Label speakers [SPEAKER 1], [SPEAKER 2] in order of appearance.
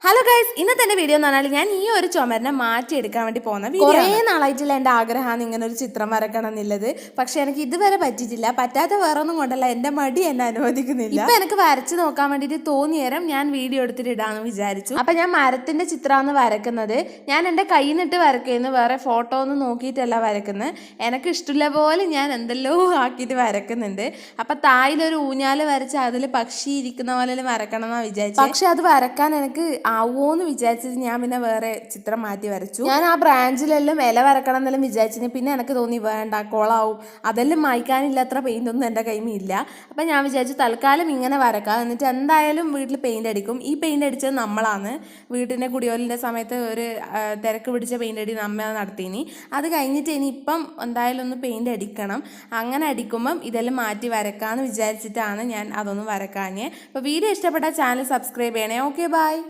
[SPEAKER 1] Hello guys, ഇന്നത്തെ എൻ്റെ video എന്ന് പറഞ്ഞാൽ ഞാൻ ഈ ഒരു ചുമരിനെ മാറ്റിയെടുക്കാൻ വേണ്ടി പോകുന്ന വീഡിയോ. കുറേ നാളായിട്ടുള്ള എൻ്റെ ആഗ്രഹമാണ് ഇങ്ങനെ ഒരു ചിത്രം വരക്കണം എന്നുള്ളത്. പക്ഷെ എനിക്ക് ഇതുവരെ പറ്റിയിട്ടില്ല. പറ്റാത്ത വേറൊന്നും കൊണ്ടല്ല, എൻ്റെ മടി എന്നെ അനുവദിക്കുന്നില്ല. ഇപ്പം എനിക്ക് വരച്ച് നോക്കാൻ വേണ്ടിയിട്ട് തോന്നിയേരം ഞാൻ വീഡിയോ എടുത്തിട്ട് ഇടാമെന്ന് വിചാരിച്ചു. അപ്പം ഞാൻ മരത്തിൻ്റെ ചിത്രമാണ് വരക്കുന്നത്. ഞാൻ എൻ്റെ കയ്യിൽ നിന്നിട്ട് വരയ്ക്കുന്നു, വേറെ ഫോട്ടോ ഒന്നും നോക്കിയിട്ടല്ല വരക്കുന്നത്. എനിക്ക് ഇഷ്ടമുള്ള പോലെ ഞാൻ എന്തെല്ലോ ആക്കിയിട്ട് വരക്കുന്നുണ്ട്. അപ്പം തായിലൊരു ഊഞ്ഞാൽ വരച്ച് അതിൽ പക്ഷി ഇരിക്കുന്ന പോലെ വരക്കണം എന്നാണ് വിചാരിച്ചത്. പക്ഷെ അത് വരക്കാൻ എനിക്ക് ആവോന്ന് വിചാരിച്ചിട്ട് ഞാൻ പിന്നെ വേറെ ചിത്രം മാറ്റി വരച്ചു. ഞാൻ ആ ബ്രാഞ്ചിലെല്ലാം ഇല വരക്കണം എന്നെല്ലാം വിചാരിച്ചിട്ട് പിന്നെ എനിക്ക് തോന്നി വേണ്ട, കോളാവും, അതെല്ലാം മായ്ക്കാനില്ല, അത്ര പെയിന്റ് ഒന്നും എൻ്റെ കയ്യിൽ ഇല്ല. അപ്പം ഞാൻ വിചാരിച്ചു തൽക്കാലം ഇങ്ങനെ വരക്കാം, എന്നിട്ട് എന്തായാലും വീട്ടിൽ പെയിന്റ് അടിക്കും. ഈ പെയിന്റ് അടിച്ചത് നമ്മളാണ്. വീട്ടിൻ്റെ കുടിയോലിൻ്റെ സമയത്ത് ഒരു തിരക്ക് പിടിച്ച പെയിന്റ് അടി നമ്മ നടത്തിനി. അത് കഴിഞ്ഞിട്ട് ഇനിയിപ്പം എന്തായാലും ഒന്ന് പെയിന്റ് അടിക്കണം. അങ്ങനെ അടിക്കുമ്പം ഇതെല്ലാം മാറ്റി വരക്കാമെന്ന് വിചാരിച്ചിട്ടാണ് ഞാൻ അതൊന്നും വരക്കാഞ്ഞ്. അപ്പോൾ വീഡിയോ ഇഷ്ടപ്പെട്ട ചാനൽ സബ്സ്ക്രൈബ് ചെയ്യണേ. Okay, by.